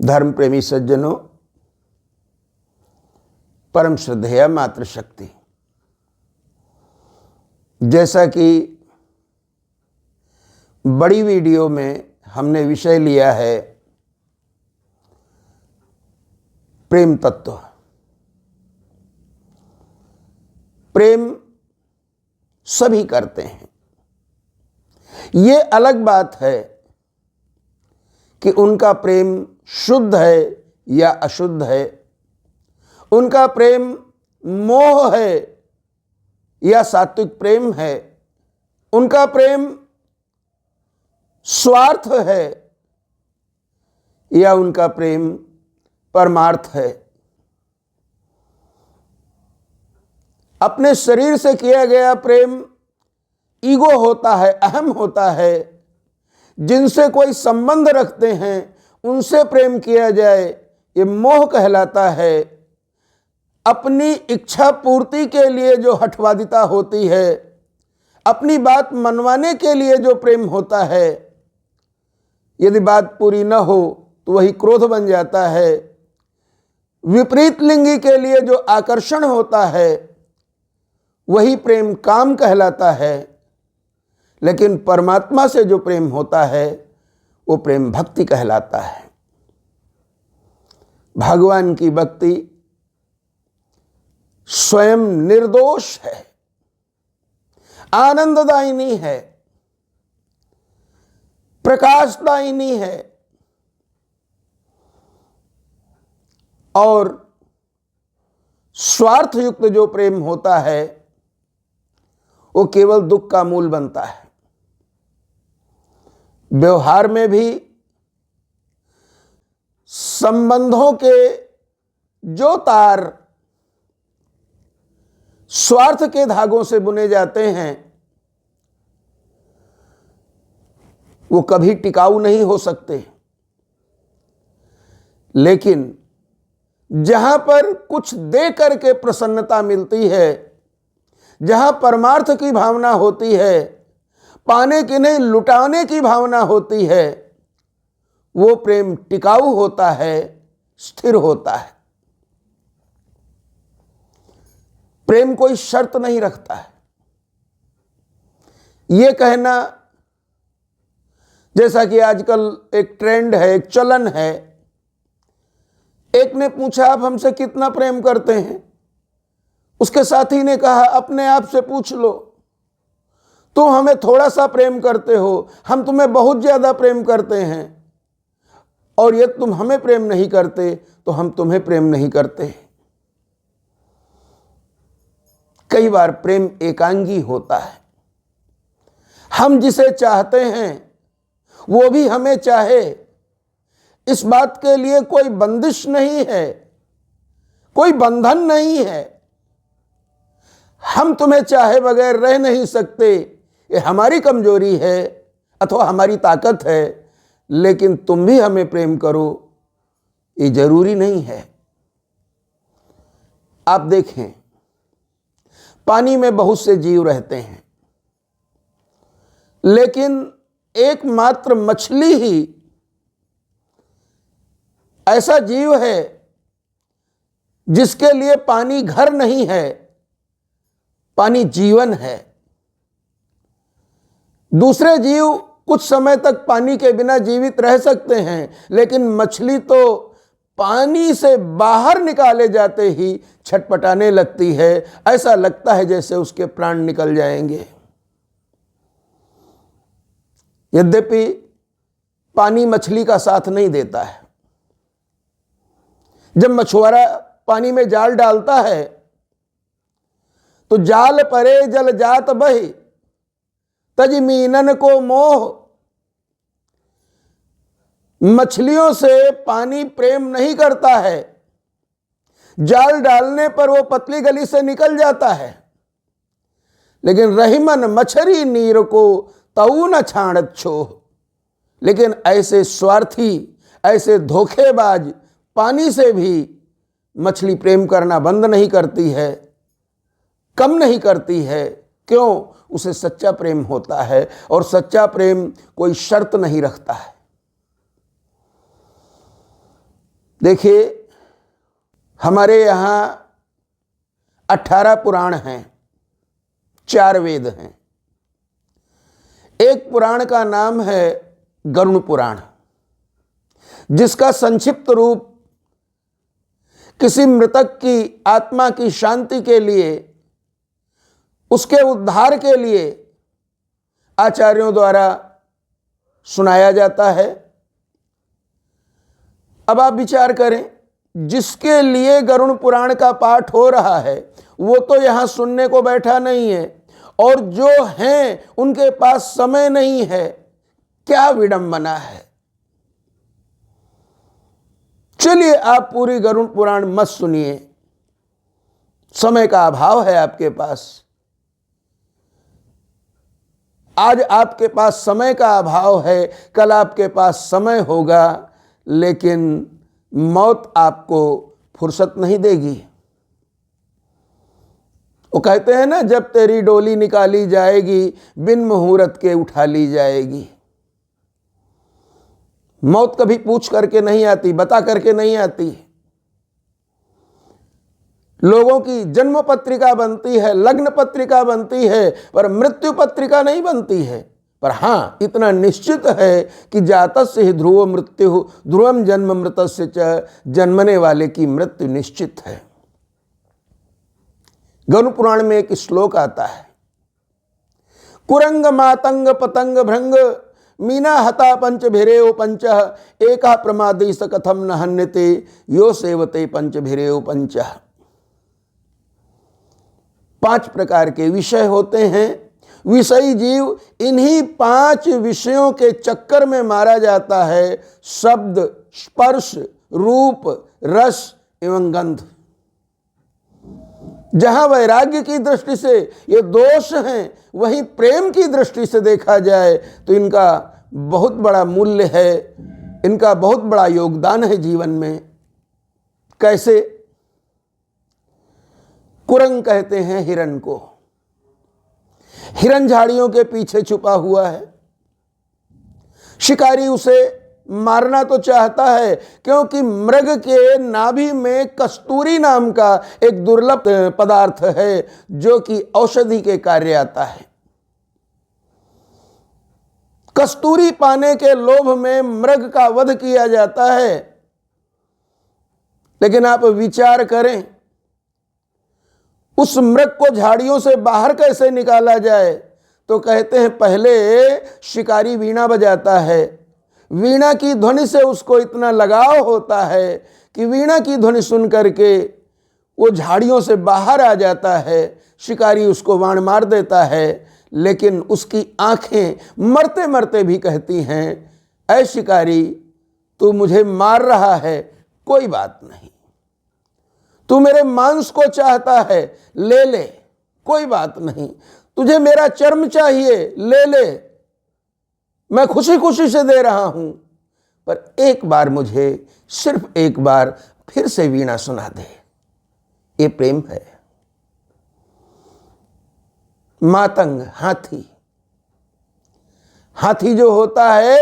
धर्म प्रेमी सज्जनों, परम श्रद्धेय मातृशक्ति, जैसा कि बड़ी वीडियो में हमने विषय लिया है प्रेम तत्व। प्रेम सभी करते हैं। ये अलग बात है कि उनका प्रेम शुद्ध है या अशुद्ध है, उनका प्रेम मोह है या सात्विक प्रेम है, उनका प्रेम स्वार्थ है या उनका प्रेम परमार्थ है। अपने शरीर से किया गया प्रेम ईगो होता है, अहम होता है। जिनसे कोई संबंध रखते हैं उनसे प्रेम किया जाए, ये मोह कहलाता है। अपनी इच्छा पूर्ति के लिए जो हठवादिता होती है, अपनी बात मनवाने के लिए जो प्रेम होता है, यदि बात पूरी न हो तो वही क्रोध बन जाता है। विपरीत लिंगी के लिए जो आकर्षण होता है वही प्रेम काम कहलाता है। लेकिन परमात्मा से जो प्रेम होता है वो प्रेम भक्ति कहलाता है। भगवान की भक्ति स्वयं निर्दोष है, आनंददायिनी है, प्रकाशदायिनी है और स्वार्थ युक्त जो प्रेम होता है वो केवल दुख का मूल बनता है। व्यवहार में भी संबंधों के जो तार स्वार्थ के धागों से बुने जाते हैं वो कभी टिकाऊ नहीं हो सकते। लेकिन जहां पर कुछ दे करके प्रसन्नता मिलती है, जहां परमार्थ की भावना होती है, पाने की नहीं लुटाने की भावना होती है, वो प्रेम टिकाऊ होता है, स्थिर होता है। प्रेम कोई शर्त नहीं रखता है। ये कहना, जैसा कि आजकल एक ट्रेंड है, एक चलन है। एक ने पूछा आप हमसे कितना प्रेम करते हैं? उसके साथी ने कहा अपने आप से पूछ लो, तुम हमें थोड़ा सा प्रेम करते हो, हम तुम्हें बहुत ज्यादा प्रेम करते हैं। और यदि तुम हमें प्रेम नहीं करते तो हम तुम्हें प्रेम नहीं करते। कई बार प्रेम एकांगी होता है। हम जिसे चाहते हैं वो भी हमें चाहे, इस बात के लिए कोई बंदिश नहीं है, कोई बंधन नहीं है। हम तुम्हें चाहे बगैर रह नहीं सकते, ये हमारी कमजोरी है अथवा हमारी ताकत है। लेकिन तुम भी हमें प्रेम करो, ये जरूरी नहीं है। आप देखें, पानी में बहुत से जीव रहते हैं, लेकिन एकमात्र मछली ही ऐसा जीव है जिसके लिए पानी घर नहीं है, पानी जीवन है। दूसरे जीव कुछ समय तक पानी के बिना जीवित रह सकते हैं, लेकिन मछली तो पानी से बाहर निकाले जाते ही छटपटाने लगती है। ऐसा लगता है जैसे उसके प्राण निकल जाएंगे। यद्यपि पानी मछली का साथ नहीं देता है। जब मछुआरा पानी में जाल डालता है तो जाल परे जल जात बहि तज मीनन को मोह। मछलियों से पानी प्रेम नहीं करता है। जाल डालने पर वो पतली गली से निकल जाता है, लेकिन रहीमन मछरी नीर को तऊ न छाणत छोह। लेकिन ऐसे स्वार्थी, ऐसे धोखेबाज पानी से भी मछली प्रेम करना बंद नहीं करती है, कम नहीं करती है। क्यों? उसे सच्चा प्रेम होता है और सच्चा प्रेम कोई शर्त नहीं रखता है। देखिए, हमारे यहाँ 18 पुराण हैं, 4 वेद हैं। एक पुराण का नाम है गरुड़ पुराण, जिसका संक्षिप्त रूप किसी मृतक की आत्मा की शांति के लिए, उसके उद्धार के लिए आचार्यों द्वारा सुनाया जाता है। अब आप विचार करें, जिसके लिए गरुड़ पुराण का पाठ हो रहा है वो तो यहां सुनने को बैठा नहीं है, और जो हैं उनके पास समय नहीं है। क्या विडंबना है। चलिए, आप पूरी गरुड़ पुराण मत सुनिए, समय का अभाव है आपके पास। आज आपके पास समय का अभाव है, कल आपके पास समय होगा, लेकिन मौत आपको फुर्सत नहीं देगी। वो कहते हैं ना, जब तेरी डोली निकाली जाएगी, बिन मुहूर्त के उठा ली जाएगी। मौत कभी पूछ करके नहीं आती, बता करके नहीं आती। लोगों की जन्म पत्रिका बनती है, लग्न पत्रिका बनती है, पर मृत्यु पत्रिका नहीं बनती है। पर हाँ, इतना निश्चित है कि जातस्य ही ध्रुव मृत्यु, ध्रुवम जन्म मृतस्य च, जन्मने वाले की मृत्यु निश्चित है। गरुड़ पुराण में एक श्लोक आता है, कुरंग मातंग पतंग भृंग मीना हता पंच भिरेव पंच एका प्रमादी स कथम न हन्यते यो सेवते पंच भिरेव पंच। 5 प्रकार के विषय होते हैं। विषयी जीव इन्हीं 5 विषयों के चक्कर में मारा जाता है। शब्द, स्पर्श, रूप, रस एवं गंध। जहां वैराग्य की दृष्टि से ये दोष हैं, वहीं प्रेम की दृष्टि से देखा जाए तो इनका बहुत बड़ा मूल्य है, इनका बहुत बड़ा योगदान है जीवन में। कैसे? कुरंग कहते हैं हिरण को। हिरण झाड़ियों के पीछे छुपा हुआ है। शिकारी उसे मारना तो चाहता है, क्योंकि मृग के नाभि में कस्तूरी नाम का एक दुर्लभ पदार्थ है, जो कि औषधि के कार्य आता है। कस्तूरी पाने के लोभ में मृग का वध किया जाता है। लेकिन आप विचार करें, उस मृग को झाड़ियों से बाहर कैसे निकाला जाए? तो कहते हैं पहले शिकारी वीणा बजाता है। वीणा की ध्वनि से उसको इतना लगाव होता है कि वीणा की ध्वनि सुन करके वो झाड़ियों से बाहर आ जाता है। शिकारी उसको वाण मार देता है, लेकिन उसकी आंखें मरते मरते भी कहती हैं, ऐ शिकारी, तू मुझे मार रहा है, कोई बात नहीं। तू मेरे मांस को चाहता है, ले ले, कोई बात नहीं। तुझे मेरा चर्म चाहिए, ले ले, मैं खुशी खुशी से दे रहा हूं। पर एक बार मुझे, सिर्फ एक बार फिर से वीणा सुना दे। ये प्रेम है। मातंग, हाथी। हाथी जो होता है,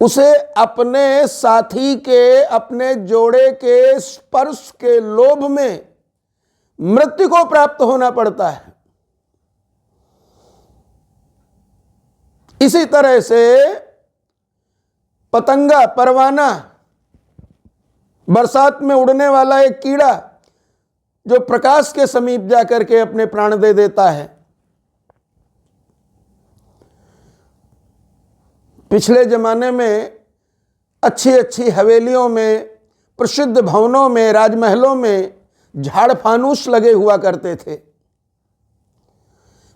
उसे अपने साथी के, अपने जोड़े के स्पर्श के लोभ में मृत्यु को प्राप्त होना पड़ता है। इसी तरह से पतंगा, परवाना, बरसात में उड़ने वाला एक कीड़ा जो प्रकाश के समीप जाकर के अपने प्राण दे देता है। पिछले जमाने में अच्छी अच्छी हवेलियों में, प्रसिद्ध भवनों में, राजमहलों में झाड़ फानूस लगे हुआ करते थे।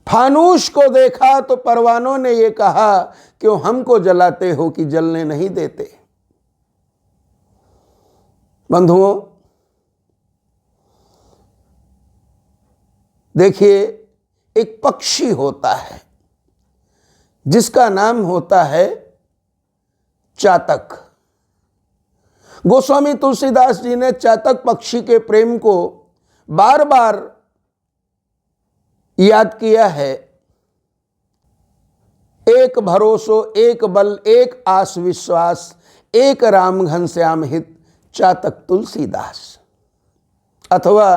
फानूस को देखा तो परवानों ने यह कहा, क्यों हमको जलाते हो कि जलने नहीं देते। बंधुओं, देखिए, एक पक्षी होता है जिसका नाम होता है चातक। गोस्वामी तुलसीदास जी ने चातक पक्षी के प्रेम को बार बार याद किया है। एक भरोसो, एक बल, एक आस विश्वास, एक राम घनश्याम हित चातक तुलसीदास। अथवा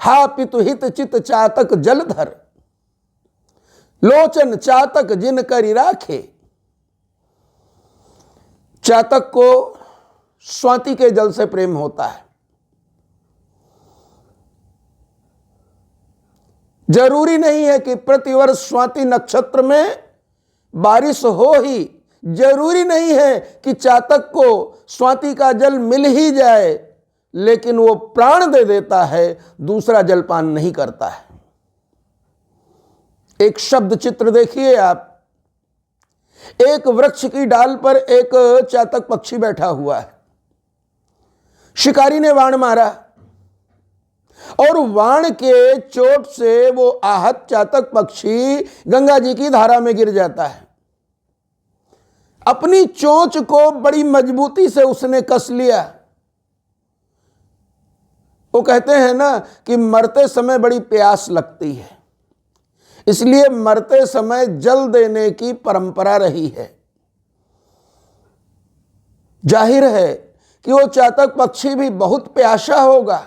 हा पितु हित चित चातक जलधर, लोचन चातक जिन करी राखे। चातक को स्वाति के जल से प्रेम होता है। जरूरी नहीं है कि प्रतिवर्ष स्वाति नक्षत्र में बारिश हो ही, जरूरी नहीं है कि चातक को स्वाति का जल मिल ही जाए, लेकिन वो प्राण दे देता है, दूसरा जलपान नहीं करता है। एक शब्द चित्र देखिए आप। एक वृक्ष की डाल पर एक चातक पक्षी बैठा हुआ है। शिकारी ने बाण मारा और बाण के चोट से वो आहत चातक पक्षी गंगा जी की धारा में गिर जाता है। अपनी चोंच को बड़ी मजबूती से उसने कस लिया। वो कहते हैं ना कि मरते समय बड़ी प्यास लगती है, इसलिए मरते समय जल देने की परंपरा रही है। जाहिर है कि वो चातक पक्षी भी बहुत प्यासा होगा,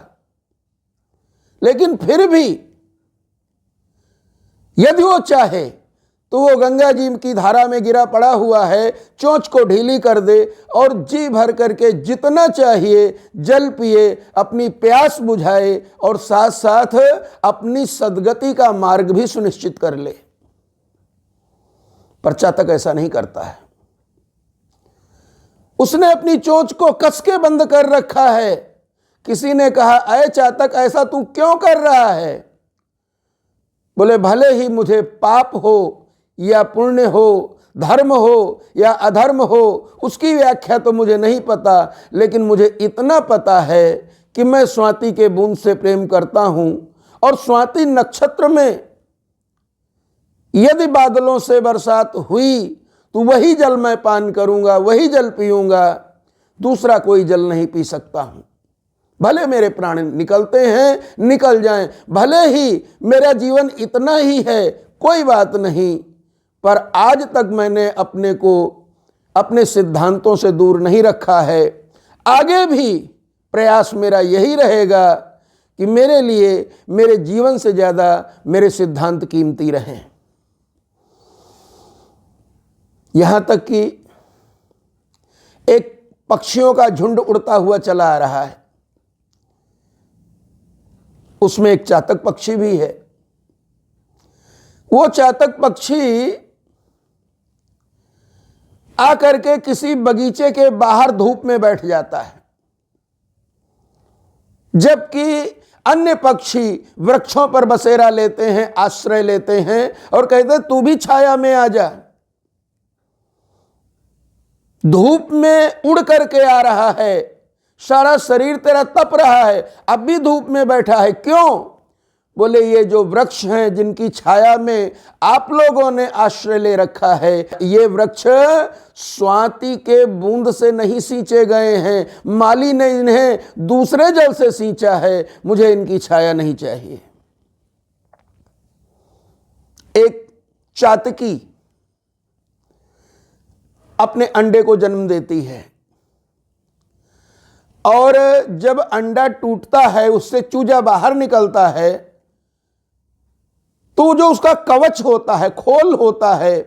लेकिन फिर भी यदि वो चाहे तो वो गंगा जी की धारा में गिरा पड़ा हुआ है, चोंच को ढीली कर दे और जी भर करके जितना चाहिए जल पिए, अपनी प्यास बुझाए और साथ साथ अपनी सद्गति का मार्ग भी सुनिश्चित कर ले। पर चातक ऐसा नहीं करता है। उसने अपनी चोंच को कस के बंद कर रखा है। किसी ने कहा, अय चातक ऐसा तू क्यों कर रहा है? बोले, भले ही मुझे पाप हो या पुण्य हो, धर्म हो या अधर्म हो, उसकी व्याख्या तो मुझे नहीं पता, लेकिन मुझे इतना पता है कि मैं स्वाति के बूंद से प्रेम करता हूं और स्वाति नक्षत्र में यदि बादलों से बरसात हुई तो वही जल मैं पान करूंगा, वही जल पीऊंगा, दूसरा कोई जल नहीं पी सकता हूं। भले मेरे प्राण निकलते हैं, निकल जाएं, भले ही मेरा जीवन इतना ही है, कोई बात नहीं, पर आज तक मैंने अपने को अपने सिद्धांतों से दूर नहीं रखा है। आगे भी प्रयास मेरा यही रहेगा कि मेरे लिए मेरे जीवन से ज्यादा मेरे सिद्धांत कीमती रहें। यहां तक कि एक पक्षियों का झुंड उड़ता हुआ चला आ रहा है, उसमें एक चातक पक्षी भी है। वो चातक पक्षी आकर के किसी बगीचे के बाहर धूप में बैठ जाता है, जबकि अन्य पक्षी वृक्षों पर बसेरा लेते हैं, आश्रय लेते हैं और कहते हैं तू भी छाया में आ जा। धूप में उड़ करके आ रहा है, सारा शरीर तेरा तप रहा है, अब भी धूप में बैठा है, क्यों? बोले, ये जो वृक्ष हैं जिनकी छाया में आप लोगों ने आश्रय ले रखा है, ये वृक्ष स्वाति के बूंद से नहीं सींचे गए हैं, माली ने इन्हें दूसरे जल से सींचा है, मुझे इनकी छाया नहीं चाहिए। एक चातकी अपने अंडे को जन्म देती है और जब अंडा टूटता है, उससे चूजा बाहर निकलता है, तो जो उसका कवच होता है, खोल होता है,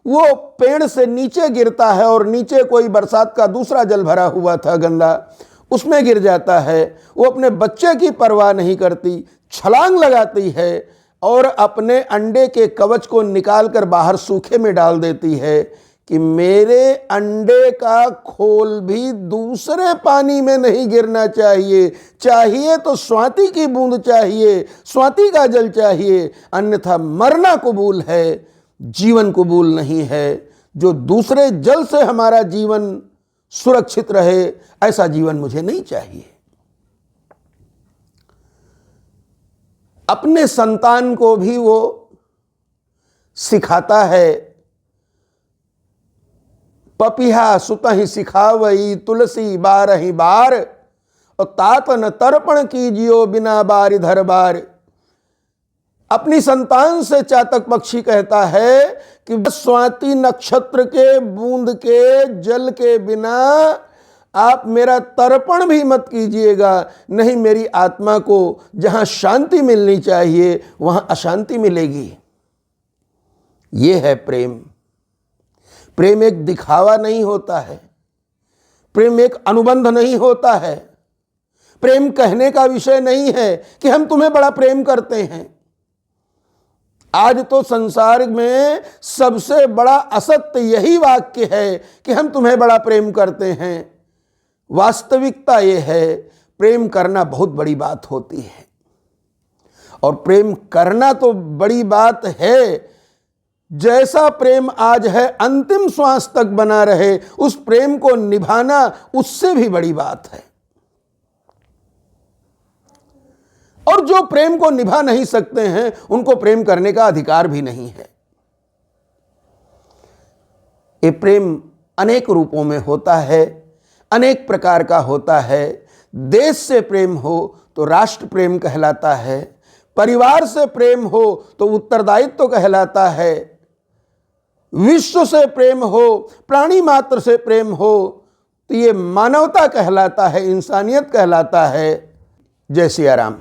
वो पेड़ से नीचे गिरता है और नीचे कोई बरसात का दूसरा जल भरा हुआ था गंदा, उसमें गिर जाता है। वो अपने बच्चे की परवाह नहीं करती, छलांग लगाती है और अपने अंडे के कवच को निकालकर बाहर सूखे में डाल देती है कि मेरे अंडे का खोल भी दूसरे पानी में नहीं गिरना चाहिए, चाहिए तो स्वाति की बूंद चाहिए, स्वाति का जल चाहिए, अन्यथा मरना कबूल है, जीवन कबूल नहीं है। जो दूसरे जल से हमारा जीवन सुरक्षित रहे, ऐसा जीवन मुझे नहीं चाहिए। अपने संतान को भी वो सिखाता है, पपिहा सुतहि सिखावई तुलसी बारहि बार, और तातन तर्पण कीजियो बिना बार धर बार। अपनी संतान से चातक पक्षी कहता है कि बस स्वाति नक्षत्र के बूंद के जल के बिना आप मेरा तर्पण भी मत कीजिएगा, नहीं मेरी आत्मा को जहां शांति मिलनी चाहिए वहां अशांति मिलेगी। ये है प्रेम। प्रेम एक दिखावा नहीं होता है, प्रेम एक अनुबंध नहीं होता है, प्रेम कहने का विषय नहीं है कि हम तुम्हें बड़ा प्रेम करते हैं। आज तो संसार में सबसे बड़ा असत्य यही वाक्य है कि हम तुम्हें बड़ा प्रेम करते हैं। वास्तविकता यह है प्रेम करना बहुत बड़ी बात होती है, और प्रेम करना तो बड़ी बात है। जैसा प्रेम आज है अंतिम श्वास तक बना रहे, उस प्रेम को निभाना उससे भी बड़ी बात है। और जो प्रेम को निभा नहीं सकते हैं उनको प्रेम करने का अधिकार भी नहीं है। ये प्रेम अनेक रूपों में होता है, अनेक प्रकार का होता है। देश से प्रेम हो तो राष्ट्र प्रेम कहलाता है, परिवार से प्रेम हो तो उत्तरदायित्व कहलाता है, विश्व से प्रेम हो, प्राणी मात्र से प्रेम हो तो ये मानवता कहलाता है, इंसानियत कहलाता है। जय सिया राम।